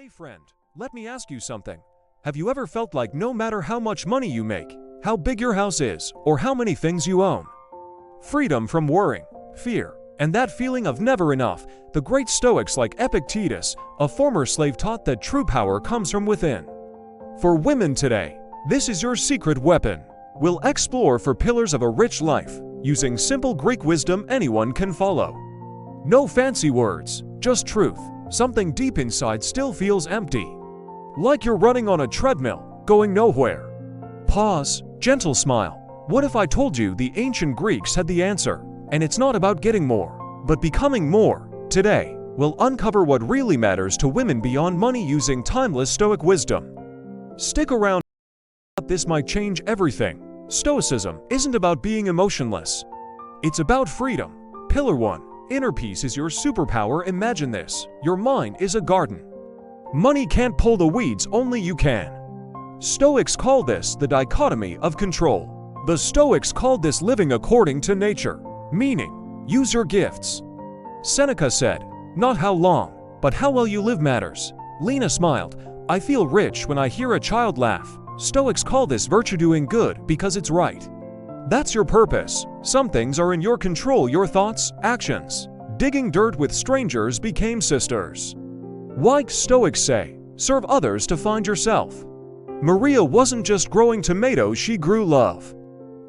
Hey friend, let me ask you something. Have you ever felt like no matter how much money you make, how big your house is, or how many things you own, freedom from worrying, fear, and that feeling of never enough, the great Stoics like Epictetus, a former slave, taught that true power comes from within. For women today, this is your secret weapon. We'll explore 4 pillars of a rich life, using simple Greek wisdom anyone can follow. No fancy words, just truth. Something deep inside still feels empty. Like you're running on a treadmill, going nowhere. Pause, gentle smile. What if I told you the ancient Greeks had the answer, and it's not about getting more, but becoming more? Today, we'll uncover what really matters to women beyond money using timeless Stoic wisdom. Stick around. This might change everything. Stoicism isn't about being emotionless. It's about freedom. Pillar 1. Inner peace is your superpower. Imagine this. Your mind is a garden. Money can't pull the weeds, only you can. Stoics call this the dichotomy of control. The Stoics called this living according to nature, meaning, use your gifts. Seneca said, not how long, but how well you live matters. Lena smiled, I feel rich when I hear a child laugh. Stoics call this virtue, doing good because it's right. That's your purpose. Some things are in your control, your thoughts, actions. Digging dirt with strangers became sisters. Why Stoics say, serve others to find yourself. Maria wasn't just growing tomatoes, she grew love.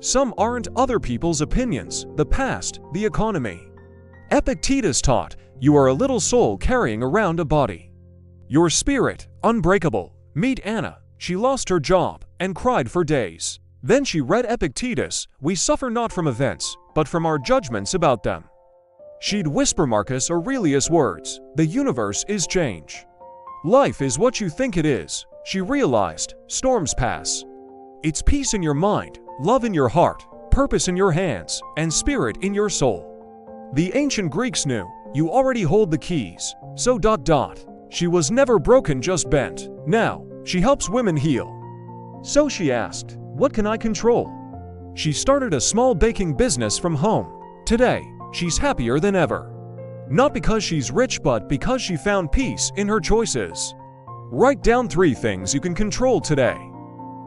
Some aren't other people's opinions, the past, the economy. Epictetus taught, you are a little soul carrying around a body. Your spirit, unbreakable. Meet Anna. She lost her job and cried for days. Then she read Epictetus, we suffer not from events, but from our judgments about them. She'd whisper Marcus Aurelius' words, the universe is change. Life is what you think it is. She realized, storms pass. It's peace in your mind, love in your heart, purpose in your hands, and spirit in your soul. The ancient Greeks knew, you already hold the keys, so ... She was never broken, just bent. Now, she helps women heal. So she asked, what can I control? She started a small baking business from home. Today, she's happier than ever. Not because she's rich, but because she found peace in her choices. Write down 3 things you can control today.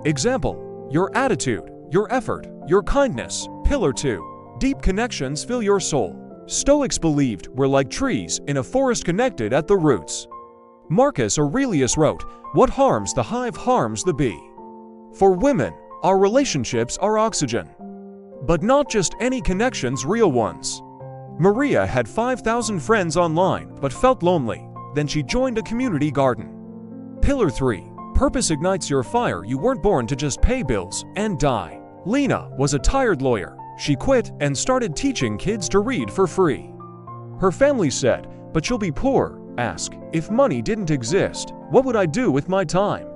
Example, your attitude, your effort, your kindness. Pillar 2. Deep connections fill your soul. Stoics believed we're like trees in a forest connected at the roots. Marcus Aurelius wrote, what harms the hive harms the bee. For women, our relationships are oxygen. But not just any connections, real ones. Maria had 5,000 friends online but felt lonely. Then she joined a community garden. Pillar 3. Purpose ignites your fire. You weren't born to just pay bills and die. Lena was a tired lawyer. She quit and started teaching kids to read for free. Her family said, but you'll be poor. Ask, if money didn't exist, what would I do with my time?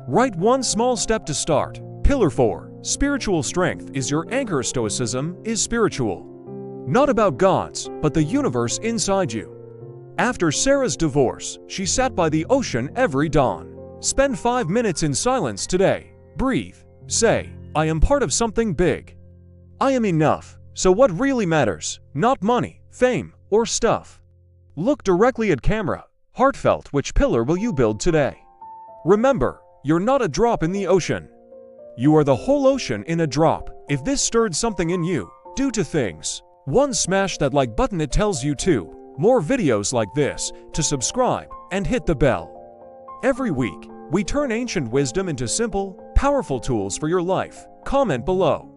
Write 1 small step to start. Pillar 4. Spiritual strength is your anchor. Stoicism is spiritual. Not about gods, but the universe inside you. After Sarah's divorce, she sat by the ocean every dawn. Spend 5 minutes in silence today. Breathe. Say, I am part of something big. I am enough. So what really matters? Not money, fame, or stuff. Look directly at camera. Heartfelt, which pillar will you build today? Remember, you're not a drop in the ocean. You are the whole ocean in a drop. If this stirred something in you, do 2 things. 1. Smash that like button, it tells you 2 more videos like this, to subscribe, and hit the bell. Every week, we turn ancient wisdom into simple, powerful tools for your life. Comment below.